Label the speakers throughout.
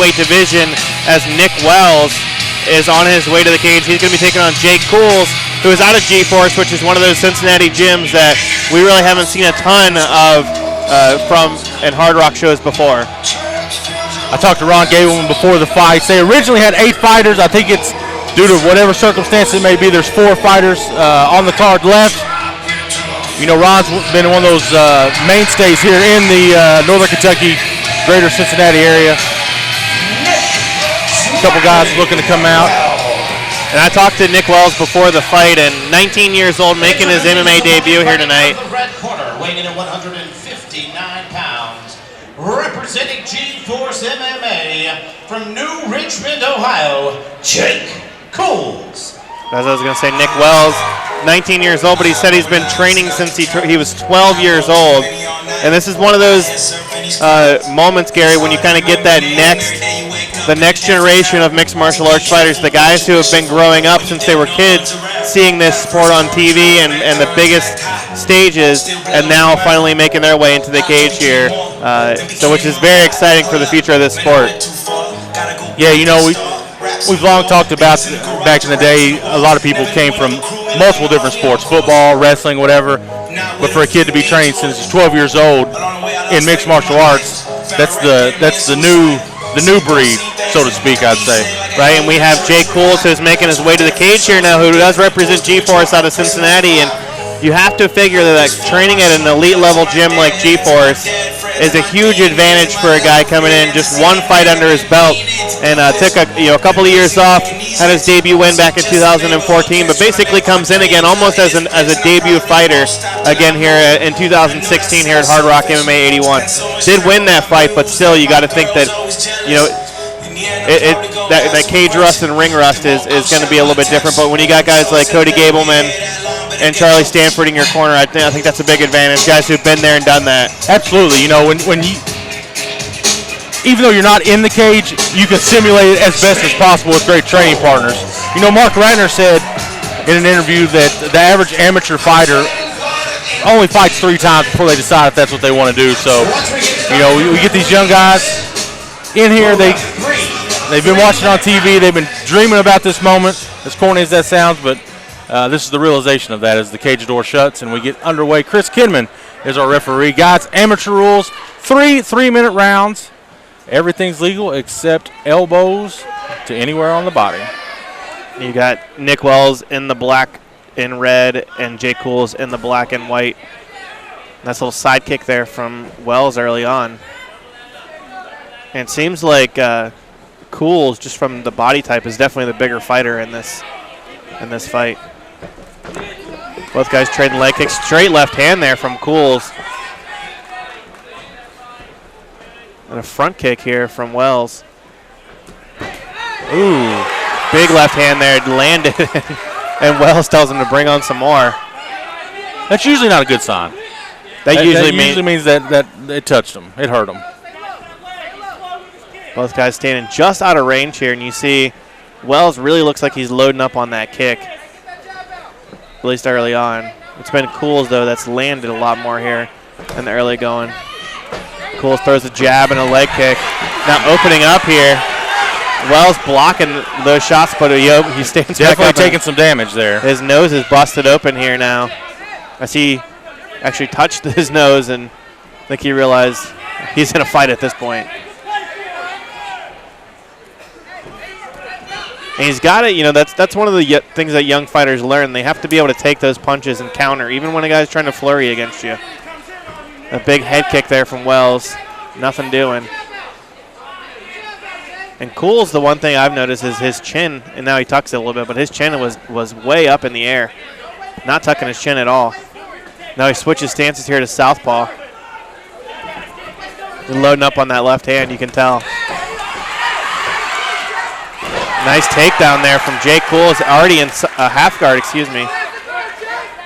Speaker 1: bantamweight division as Nick Wells is on his way to the cage. He's going to be taking on Jake Kools, who is out of Gforce, which is one of those Cincinnati gyms that we really haven't seen a ton of from in Hard Rock shows before.
Speaker 2: I talked to Ron Gableman before the fights. They originally had 8 fighters. I think it's due to whatever circumstance it may be. There's 4 fighters on the card left. You know, Ron's been one of those mainstays here in the Northern Kentucky, greater Cincinnati area. A couple guys looking to come out.
Speaker 1: And I talked to Nick Wells before the fight, and 19 years old, making his MMA debut here tonight.
Speaker 3: Red corner, weighing in at 159 pounds, representing Gforce MMA from New Richmond, Ohio, Jake Kools.
Speaker 1: As I was going to say, Nick Wells, 19 years old, but he said he's been training since he was 12 years old. And this is one of those moments, Gary, when you kind of get that the next generation of mixed martial arts fighters, the guys who have been growing up since they were kids, seeing this sport on TV and the biggest stages, and now finally making their way into the cage here, which is very exciting for the future of this sport.
Speaker 2: Yeah, you know, we've long talked about back in the day, a lot of people came from multiple different sports, football, wrestling, whatever, but for a kid to be trained since he's 12 years old in mixed martial arts, that's the new breed, so to speak, I'd say.
Speaker 1: Right, and we have Jake Kools, who's making his way to the cage here now, who does represent Gforce out of Cincinnati, and you have to figure that training at an elite level gym like Gforce is a huge advantage for a guy coming in, just one fight under his belt, and took a couple of years off, had his debut win back in 2014, but basically comes in again almost as a debut fighter again here in 2016 here at Hard Rock MMA 81. Did win that fight, but still you got to think that that cage rust and ring rust is going to be a little bit different. But when you got guys like Cody Gableman and Charlie Stanford in your corner, I think that's a big advantage. Guys who've been there and done that.
Speaker 2: Absolutely. You know, when you, even though you're not in the cage, you can simulate it as best as possible with great training partners. You know, Mark Ratner said in an interview that the average amateur fighter only fights 3 times before they decide if that's what they want to do. So, you know, we get these young guys in here. They've been watching on TV. They've been dreaming about this moment, as corny as that sounds, but this is the realization of that as the cage door shuts and we get underway. Chris Kidman is our referee. Guys, amateur rules, 3 3-minute rounds. Everything's legal except elbows to anywhere on the body.
Speaker 1: You got Nick Wells in the black and red and Jake Kools in the black and white. Nice little side kick there from Wells early on. And it seems like Kools, just from the body type, is definitely the bigger fighter in this fight. Both guys trading leg kicks. Straight left hand there from Kools. And a front kick here from Wells. Ooh, big left hand there, landed, and Wells tells him to bring on some more.
Speaker 2: That's usually not a good sign.
Speaker 1: That usually
Speaker 2: means that it touched him. It hurt him.
Speaker 1: Both guys standing just out of range here, and you see Wells really looks like he's loading up on that kick, at least early on. It's been Kools, though, that's landed a lot more here in the early going. Kools throws a jab and a leg kick. Now opening up here. Wells blocking those shots, but he stands back up.
Speaker 2: Definitely taking some damage there.
Speaker 1: His nose is busted open here now. As he actually touched his nose, and I think he realized he's in a fight at this point. And he's got it, that's one of the things that young fighters learn. They have to be able to take those punches and counter, even when a guy's trying to flurry against you. A big head kick there from Wells. Nothing doing. And Kools, the one thing I've noticed is his chin, and now he tucks it a little bit, but his chin was way up in the air. Not tucking his chin at all. Now he switches stances here to southpaw. He's loading up on that left hand, you can tell. Nice takedown there from Jake Kools, already in half guard, excuse me.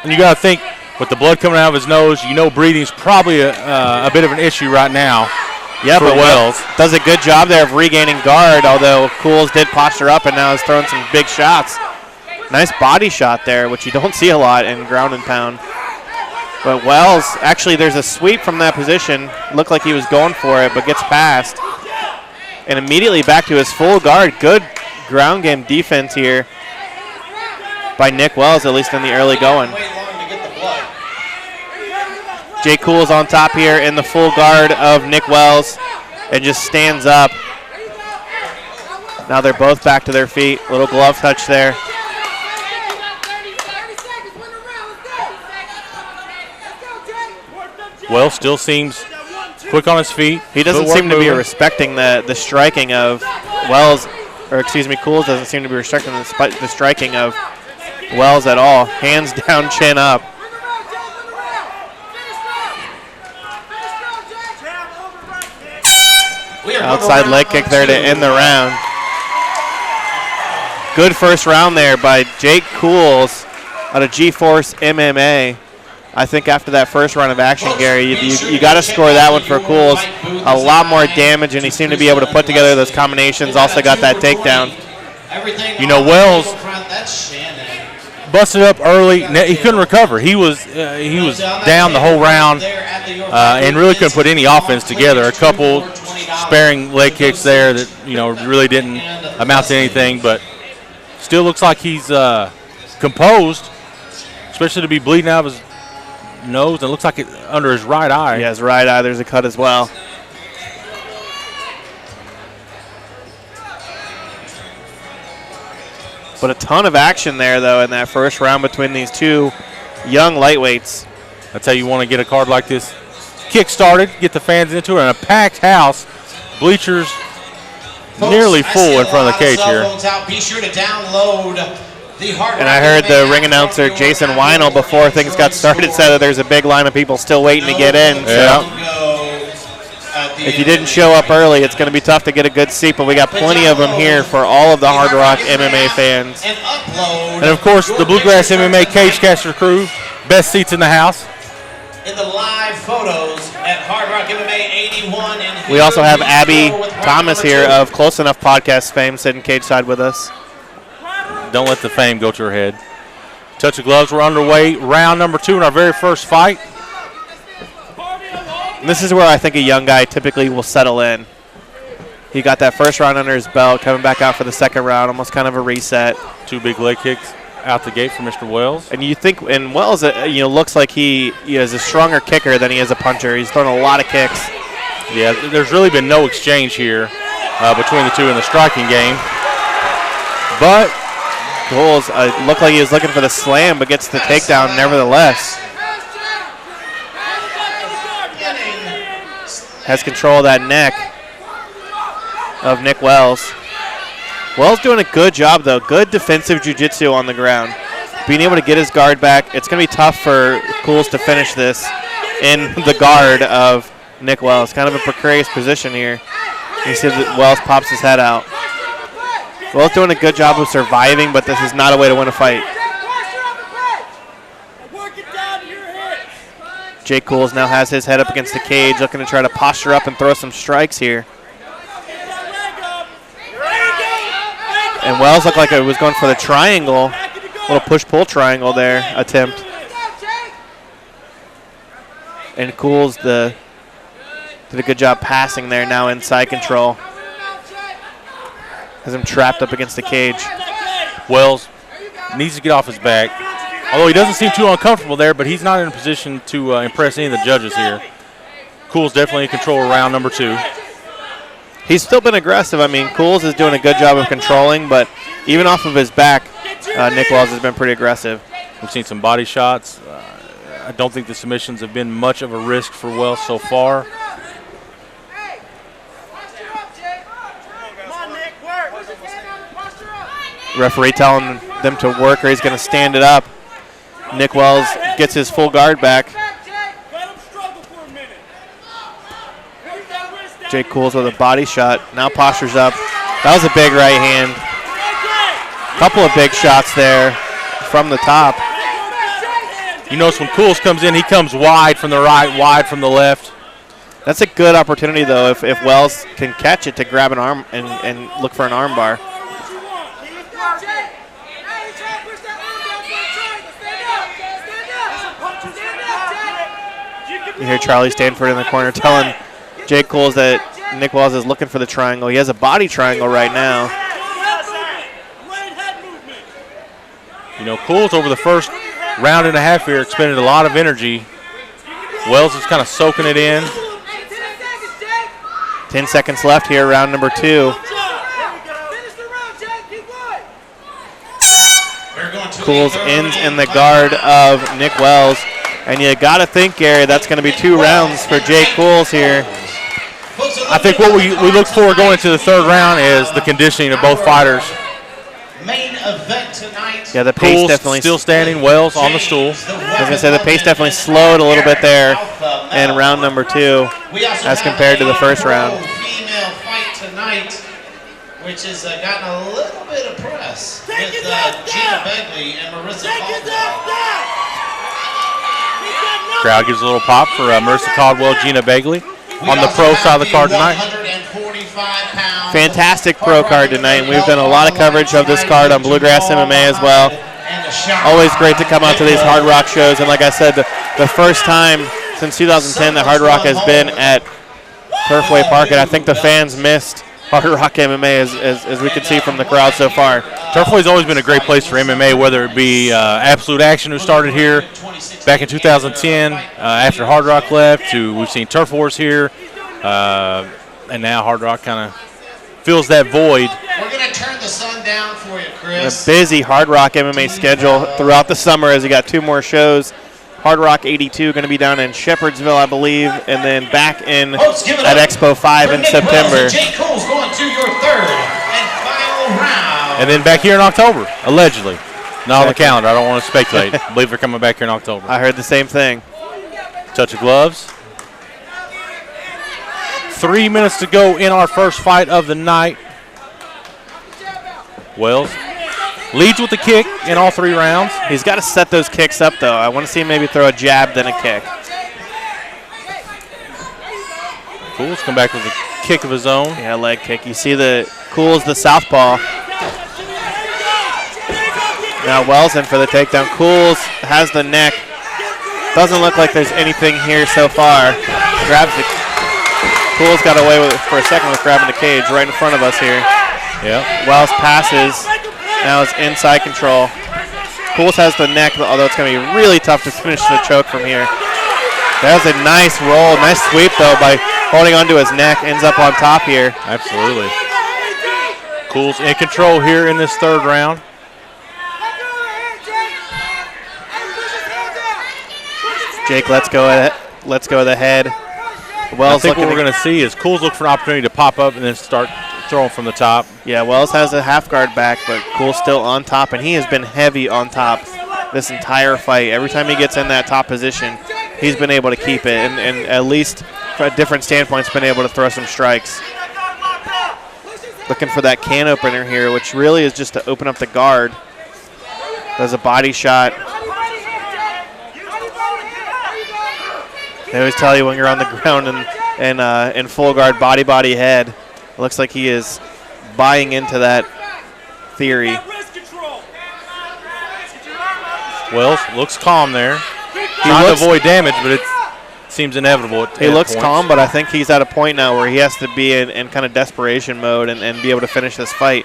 Speaker 2: And you got to think, with the blood coming out of his nose, breathing's probably a bit of an issue right now.
Speaker 1: Yeah,
Speaker 2: for
Speaker 1: but
Speaker 2: Wells
Speaker 1: does a good job there of regaining guard, although Kools did posture up and now is throwing some big shots. Nice body shot there, which you don't see a lot in ground and pound. But Wells, actually there's a sweep from that position. Looked like he was going for it, but gets past. And immediately back to his full guard. Good ground game defense here by Nick Wells, at least in the early going. Jay Kools on top here in the full guard of Nick Wells and just stands up. Now they're both back to their feet. Little glove touch there.
Speaker 2: Wells still seems quick on his feet.
Speaker 1: He doesn't seem to be respecting the striking of Wells, or excuse me, Kools doesn't seem to be respecting the striking of Wells at all. Hands down, chin up. Outside leg kick there to end the round. Good first round there by Jake Kools out of Gforce MMA. I think after that first round of action, Gary, you got to score that one for Kools. A lot more damage, and he seemed to be able to put together those combinations. Also got that takedown.
Speaker 2: You know, Wells busted up early. He couldn't recover. He was down the whole round and really couldn't put any offense together. A couple sparing leg kicks there that, you know, really didn't amount to anything, but still looks like he's composed, especially to be bleeding out of his nose, and it looks like it under his right eye.
Speaker 1: Yeah, his right eye, there's a cut as well. But a ton of action there, though, in that first round between these two young lightweights.
Speaker 2: That's how you want to get a card like this kick started, get the fans into it, and a packed house. Bleachers nearly full in front of the cage here.
Speaker 3: Be sure to download the Hardrock.
Speaker 1: And I heard the ring announcer, Jason Weinel, before things got started, said that there's a big line of people still waiting to get in.
Speaker 2: Yeah.
Speaker 1: So if you didn't show up early, it's going to be tough to get a good seat, but we got plenty of them here for all of the Hardrock MMA fans.
Speaker 2: And, of course, the Bluegrass MMA Cagecaster crew, best seats in the house.
Speaker 3: In the live photos at Hardrock MMA 81. And
Speaker 1: we also have Abby Thomas here of Close Enough Podcast fame sitting cage side with us.
Speaker 2: Don't let the fame go to her head. Touch of gloves, we're underway. Round number 2 in our very first fight.
Speaker 1: And this is where I think a young guy typically will settle in. He got that first round under his belt, coming back out for the second round, almost kind of a reset.
Speaker 2: 2 big leg kicks out the gate for Mr. Wells.
Speaker 1: And you think, and Wells, looks like he is a stronger kicker than he is a puncher. He's thrown a lot of kicks.
Speaker 2: Yeah, there's really been no exchange here between the two in the striking game. But
Speaker 1: Kools looked like he was looking for the slam, but gets the takedown nevertheless. Has control of that neck of Nick Wells. Wells doing a good job, though. Good defensive jiu-jitsu on the ground. Being able to get his guard back. It's going to be tough for Kools to finish this in the guard of Nick Wells. Kind of a precarious position here. You see that Wells pops his head out. Wells doing a good job of surviving, but this is not a way to win a fight. Jake Kools now has his head up against the cage, looking to try to posture up and throw some strikes here. And Wells looked like it was going for the triangle, little push-pull triangle there attempt. And Kools did a good job passing there, now inside control. Has him trapped up against the cage.
Speaker 2: Wells needs to get off his back. Although he doesn't seem too uncomfortable there, but he's not in a position to impress any of the judges here. Kools definitely in control of round number 2.
Speaker 1: He's still been aggressive. I mean, Kools is doing a good job of controlling, but even off of his back, Nick Wells has been pretty aggressive.
Speaker 2: We've seen some body shots. I don't think the submissions have been much of a risk for Wells so far.
Speaker 1: Referee telling them to work or he's going to stand it up. Nick Wells gets his full guard back. Jake Kools with a body shot. Now postures up. That was a big right hand. Couple of big shots there from the top.
Speaker 2: You notice when Kools comes in, he comes wide from the right, wide from the left.
Speaker 1: That's a good opportunity, though, if Wells can catch it to grab an arm and look for an arm bar. You hear Charlie Stanford in the corner telling Jake Kools that Nick Wells is looking for the triangle. He has a body triangle right now.
Speaker 2: You know, Kools over the first round and a half here expended a lot of energy. Wells is kind of soaking it in.
Speaker 1: 10 seconds left here, round number 2. Kools ends in the guard of Nick Wells. And you got to think, Gary, that's going to be 2 rounds for Jake Kools here.
Speaker 2: I think what we look for going into the third round is the conditioning of both fighters.
Speaker 3: Main event tonight.
Speaker 1: Yeah, the pace
Speaker 2: Kools
Speaker 1: definitely
Speaker 2: still standing, Wells on the stool.
Speaker 1: I was going to say the pace definitely slowed a little bit there in round number 2 as compared to the first round.
Speaker 3: Female fight tonight, which has gotten a little bit of press with Gina Begley and Marissa Caldwell.
Speaker 2: Crowd gives a little pop for Marissa Caldwell, Gina Begley on the pro side of the card tonight.
Speaker 1: Fantastic pro card tonight, and we've done a lot of coverage of this card on Bluegrass MMA as well. Always great to come out to these Hard Rock shows, and like I said, the first time since 2010 that Hard Rock has been at Turfway Park, and I think the fans missed Hard Rock MMA as we can see from the crowd so far.
Speaker 2: Turfway's always been a great place for MMA, whether it be Absolute Action, who started here back in 2010 after Hard Rock left, to we've seen Turfway here, and now Hard Rock kind of fills that void.
Speaker 3: We're going to turn the sun down for you, Chris.
Speaker 1: A busy Hard Rock MMA schedule throughout the summer as we got 2 more shows. Hard Rock 82 going to be down in Shepherdsville, I believe, and then back in at Expo 5 in September.
Speaker 3: Jake Kools going to your third and final round.
Speaker 2: And then back here in October, allegedly. Not on the calendar. I don't want to speculate. I believe they're coming back here in October.
Speaker 1: I heard the same thing.
Speaker 2: Touch of gloves. 3 minutes to go in our first fight of the night. Wells leads with the kick in all 3 rounds.
Speaker 1: He's got to set those kicks up, though. I want to see him maybe throw a jab, then a kick.
Speaker 2: Kools come back with a kick of his own.
Speaker 1: Yeah, leg kick. You see the Kools, the southpaw. Now Wells in for the takedown. Kools has the neck. Doesn't look like there's anything here so far. Grabs the. Kools got away with it for a second with grabbing the cage right in front of us here.
Speaker 2: Yeah.
Speaker 1: Wells passes. Now it's inside control. Kools has the neck, although it's going to be really tough to finish the choke from here. That was a nice roll, nice sweep, though, by holding onto his neck. Ends up on top here.
Speaker 2: Absolutely. Kools in control here in this third round.
Speaker 1: Jake, let's go of the head. Wells,
Speaker 2: I think what we're going to see is Kools look for an opportunity to pop up and then start throwing from the top.
Speaker 1: Yeah, Wells has a half guard back, but Kools still on top, and he has been heavy on top this entire fight. Every time he gets in that top position, he's been able to keep it, and at least from a different standpoint, been able to throw some strikes. Looking for that can opener here, which really is just to open up the guard. Does a body shot. They always tell you when you're on the ground and in full guard, body, head. It looks like he is buying into that theory.
Speaker 2: Wells looks calm there. Trying to avoid damage, but it seems inevitable.
Speaker 1: He looks calm, but I think he's at a point now where he has to be in kind of desperation mode and be able to finish this fight.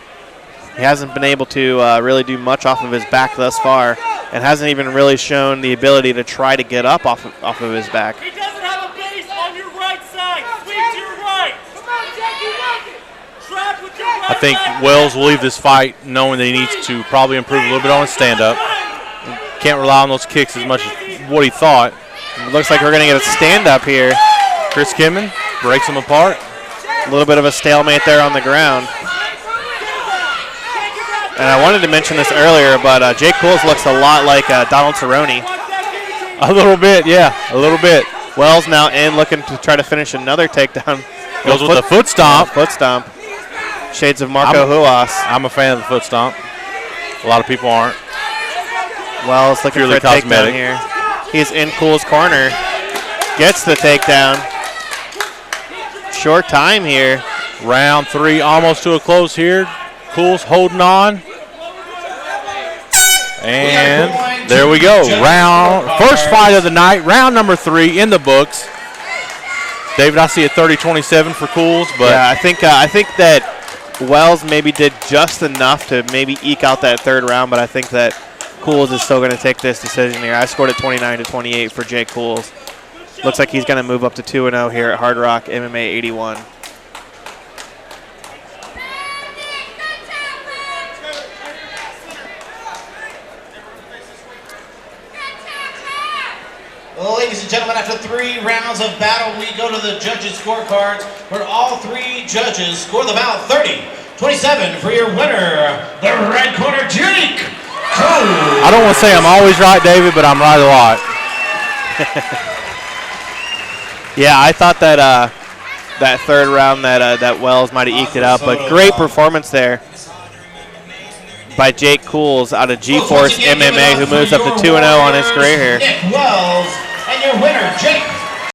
Speaker 1: He hasn't been able to really do much off of his back thus far, and hasn't even really shown the ability to try to get up off of his back.
Speaker 4: He doesn't have a base on your right side. Sweep to your right. Come on, Jackie, trap with your right.
Speaker 2: I think Wells will leave this fight knowing that he needs to probably improve a little bit on his stand-up. Can't rely on those kicks as much as what he thought.
Speaker 1: It looks like we're going to get a stand-up here.
Speaker 2: Chris Kimman breaks him apart.
Speaker 1: A little bit of a stalemate there on the ground. And I wanted to mention this earlier, but Jake Kools looks a lot like Donald Cerrone.
Speaker 2: A little bit, yeah, a little bit.
Speaker 1: Wells now in, looking to try to finish another takedown.
Speaker 2: Goes with the foot stomp.
Speaker 1: Foot stomp. Shades of Marco Huas.
Speaker 2: I'm a fan of the foot stomp. A lot of people aren't.
Speaker 1: Wells looking for a takedown here. He's in Kools' corner. Gets the takedown. Short time here.
Speaker 2: Round 3 almost to a close here. Kools holding on. And there we go. First fight of the night, round number 3 in the books. David, I see a 30-27 for Kools, but
Speaker 1: yeah, I think that Wells maybe did just enough to maybe eke out that third round, but I think that Kools is still going to take this decision here. I scored at 29-28 for Jay Kools. Looks like he's going to move up to 2-0 here at Hardrock MMA 81.
Speaker 3: Well, ladies and gentlemen, after 3 rounds of battle, we go to the judges' scorecards, where all 3 judges score the bout 30-27 for your winner, the red corner, Jake Kools.
Speaker 2: I don't want to say I'm always right, David, but I'm right a lot.
Speaker 1: Yeah, I thought that that third round that Wells might have eked it out, but great performance there by Jake Kools out of Gforce MMA, who moves up to 2-0 on his career here.
Speaker 3: Nick Wells